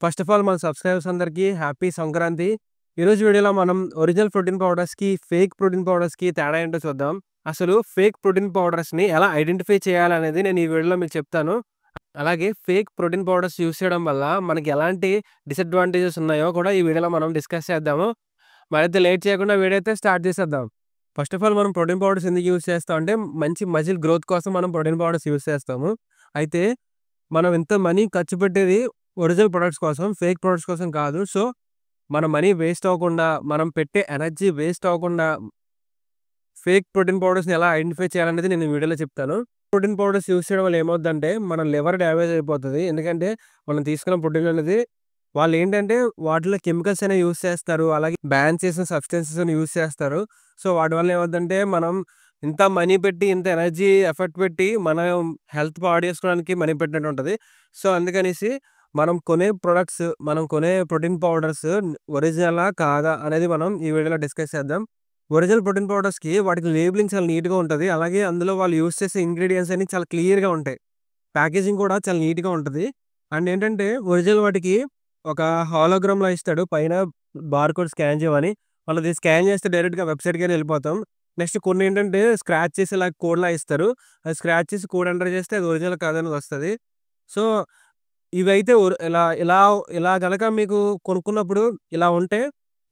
First of all మన subscribers అందరికీ happy Sankranti. ఈరోజు వీడియోలో మనం ఒరిజినల్ ప్రోటీన్ పౌడర్స్‌కి, ఫేక్ ప్రోటీన్ పౌడర్స్‌కి తేడా ఏంటో చూద్దాం. అసలు ఫేక్ ప్రోటీన్ పౌడర్స్‌ని ఎలా ఐడెంటిఫై చేయాలనేది నేను ఈ వీడియోలో మీకు చెప్తాను. అలాగే ఫేక్ ప్రోటీన్ పౌడర్స్ యూజ్ చేయడం వల్ల మనకి ఎలాంటి డిసడ్వాంటేజెస్ ఉన్నాయో కూడా ఈ వీడియోలో మనం డిస్కస్ చేద్దాము. మరైతే లేట్ చేయకుండా వీడియో అయితే స్టార్ట్ చేసేద్దాం. ఫస్ట్ ఆఫ్ ఆల్ మనం ప్రోటీన్ పౌడర్స్ ఎందుకు యూజ్ చేస్తాం అంటే మంచి మజిల్ గ్రోత్ కోసం మనం ప్రోటీన్ పౌడర్స్ యూజ్ చేస్తాము. అయితే మనం ఇంత మనీ ఖర్చు పెట్టేది ఒరిజినల్ ప్రొడక్ట్స్ కోసం, ఫేక్ ప్రొడక్ట్స్ కోసం కాదు. సో, మన మనీ వేస్ట్ అవ్వకుండా, మనం పెట్టే ఎనర్జీ వేస్ట్ అవ్వకుండా ఫేక్ ప్రోటీన్ పౌడర్స్‌ని ఎలా ఐడెంటిఫై చేయాలనేది నేను ఈ వీడియోలో చెప్తాను. ప్రోటీన్ పౌడర్స్ యూజ్ చేయడం వల్ల ఏమవుద్దంటే, మన లివర్ డ్యామేజ్ అయిపోతది. ఎందుకంటే, మనం తీసుకున్న ప్రోటీన్ అనేది వాళ్ళేంటంటే, వాటిలో కెమికల్స్ అనేవి యూజ్ చేస్తారు. అలాగే బ్యాన్ చేసిన సబ్స్టెన్సెస్‌ని యూజ్ చేస్తారు. సో, వాటి వల్ల ఏమవుద్దంటే, మనం ఇంత మనీ పెట్టి, ఇంత ఎనర్జీ, ఎఫర్ట్ పెట్టి, మనం హెల్త్ పాడు చేసుకోవడానికి మనీ పెట్టినట్టు ఉంటది. సో, అందుకనేసి మనం కొనే ప్రొడక్ట్స్, మనం కొనే ప్రోటీన్ పౌడర్స్ ఒరిజినలా? కాదా? అనేది మనం ఈ వీడియోలో డిస్కస్ చేద్దాం. ఒరిజినల్ ప్రోటీన్ పౌడర్స్‌కి వాటికి లేబులింగ్ చాలా నీట్‌గా ఉంటది. అలాగే అందులో వాళ్ళు యూజ్ చేసే ఇంగ్రీడియెంట్స్ అన్ని చాలా క్లియర్‌గా ఉంటాయి. ప్యాకేజింగ్ కూడా చాలా నీట్‌గా ఉంటది. అండ్ ఏంటంటే ఒరిజినల్ వాటికి ఒక హాలోగ్రామ్‌లా ఇస్తాడు. పైన బార్‌కోడ్ స్కాన్ చేయమని. వాళ్ళది స్కాన్ చేస్తే డైరెక్ట్‌గా వెబ్‌సైట్‌కైనా వెళ్ళిపోతాం. నెక్స్ట్ కొన్నేంటంటే స్క్రాచ్ చేసేలా కోడ్‌లా ఇస్తారు. అది స్క్రాచ్ చేసి కోడ్ ఎంటర్ చేస్తే అది ఒరిజినల్ కాదని వస్తది. సో, ఇవైతే ఇలా ఇలా ఇలా గనక మీకు కొనుక్కున్నప్పుడు ఇలా ఉంటే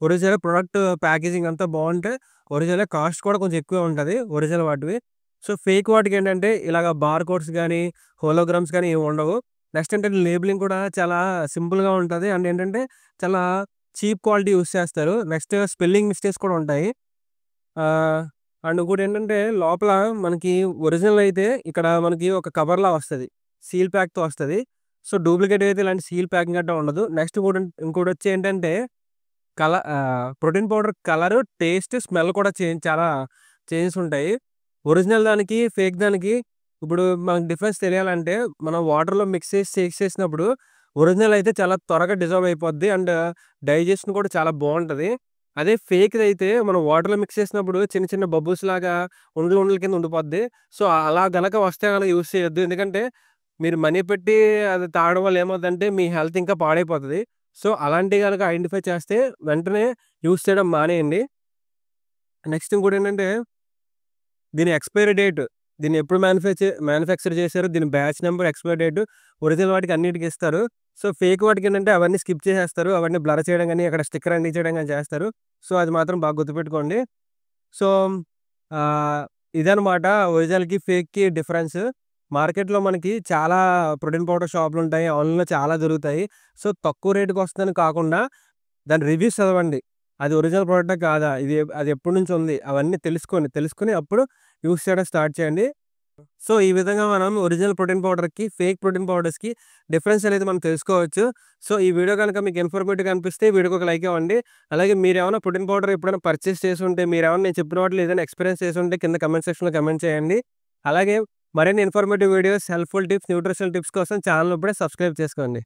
ఒరిజినల్ ప్రొడక్ట్ ప్యాకేజింగ్ అంతా బావుంటే ఒరిజినలే. కాస్ట్ కూడా కొంచెం ఎక్కువే ఉంటది ఒరిజినల్ వాటివి. సో, ఫేక్ వాటికేంటంటే ఇలాగ బార్‌కోడ్స్ గానీ, హోలోగ్రామ్స్ గానీ ఏమి ఉండవు. నెక్స్ట్ ఏంటంటే లేబులింగ్ కూడా చాలా సింపుల్‌గా ఉంటది. అండ్ ఏంటంటే చాలా చీప్ క్వాలిటీ యూజ్ చేస్తారు. నెక్స్ట్ స్పెల్లింగ్ మిస్టేక్స్ కూడా ఉంటాయి. ఆహ్, అండ్ ఇంకోటేంటంటే లోపల మనకి ఒరిజినల్ అయితే ఇక్కడ మనకి ఒక కవర్‌లా వస్తది. సీల్ ప్యాక్‌తో వస్తది. సో, డూప్లికేట్ అయితే ఇలాంటి సీల్ ప్యాకింగ్ గట్టా ఉండదు. నెక్స్ట్ ఇంకోటొచ్చి ఏంటంటే protein powder colour, taste, smell కూడా చాలా చేంజెస్ ఉంటాయి. ఒరిజినల్ దానికి, ఫేక్ దానికి ఇప్పుడు మనకు డిఫరెన్స్ తెలియాలంటే మనం వాటర్‌లో మిక్స్ చేసి షేక్ చేసినప్పుడు ఒరిజినల్ అయితే చాలా త్వరగా డిజాల్వ్ అయిపోద్ది. అండ్ డైజెషన్ కూడా చాలా బావుంటది. అదే ఫేక్‌దయితే మనం వాటర్‌లో మిక్స్ చేసినప్పుడు చిన్న చిన్న బబుల్స్ లాగా ఉండలు ఉండల కింద ఉండిపోద్ది. సో, అలా గనక వస్తే గనక యూజ్ చేయొద్దు. ఎందుకంటే మీరు మనీ పెట్టి అది తాగడం వల్ల ఏమవుద్దంటే మీ హెల్త్ ఇంకా పాడైపోతది. సో, అలాంటివి గనక ఐడెంటిఫై చేస్తే వెంటనే యూజ్ చేయడం మానేయండి. నెక్స్ట్ ఇంకోటేంటంటే దీని ఎక్స్‌పైరీ డేట్, దీన్ని ఎప్పుడు మ్యానుఫ్యాక్చర్ చేశారు, దీని batch number, expiry date original వాటికి అన్నిటికి ఇస్తారు. సో, ఫేక్ వాటికేంటంటే అవన్నీ స్కిప్ చేసేస్తారు. అవన్నీ బ్లర్ చేయడం గాని, అక్కడ స్టిక్కర్ అంటించడం గాని చేస్తారు. సో, అది మాత్రం బాగా గుర్తుపెట్టుకోండి. సో, ఆహ్, ఇదనమాట ఒరిజినల్‌కి, ఫేక్‌కి డిఫరెన్స్. మార్కెట్‌లో మనకి చాలా ప్రోటీన్ పౌడర్ షాపులుంటాయి. ఆన్‌లైన్‌లో చాలా దొరుకుతాయి. సో, తక్కువ రేటుకొస్తుందని కాకుండా దాని రివ్యూస్ చదవండి. అది ఒరిజినల్ ప్రొడక్టా? కాదా? అది ఎప్పటినుంచి ఉంది? అవన్నీ తెలుసుకొని అప్పుడు యూజ్ చేయడం స్టార్ట్ చేయండి. సో, ఈ విధంగా మనం ఒరిజినల్ ప్రోటీన్ పౌడర్‌కి, ఫేక్ ప్రోటీన్ పౌడర్స్‌కి డిఫరెన్స్ అనేది మనం తెలుసుకోవచ్చు. సో, ఈ వీడియో గనుక మీకు ఇన్ఫర్మేటివ్‌గా అనిపిస్తే వీడియోకి ఒక లైక్ ఇవ్వండి. అలాగే మీరేమైనా ప్రోటీన్ పౌడర్ ఎప్పుడైనా పర్చేస్ చేసుంటే, మీరేమన్నా నేను చెప్పిన వాటిలో ఏదైనా ఎక్స్‌పీరియన్స్ చేసుంటే కింద కామెంట్ సెక్షన్‌లో కామెంట్ చేయండి. అలాగే మరిన్ని informative videos, helpful tips, nutritional tips కోసం ఛానెల్‌ని ఇప్పుడే సబ్స్క్రైబ్ చేసుకోండి.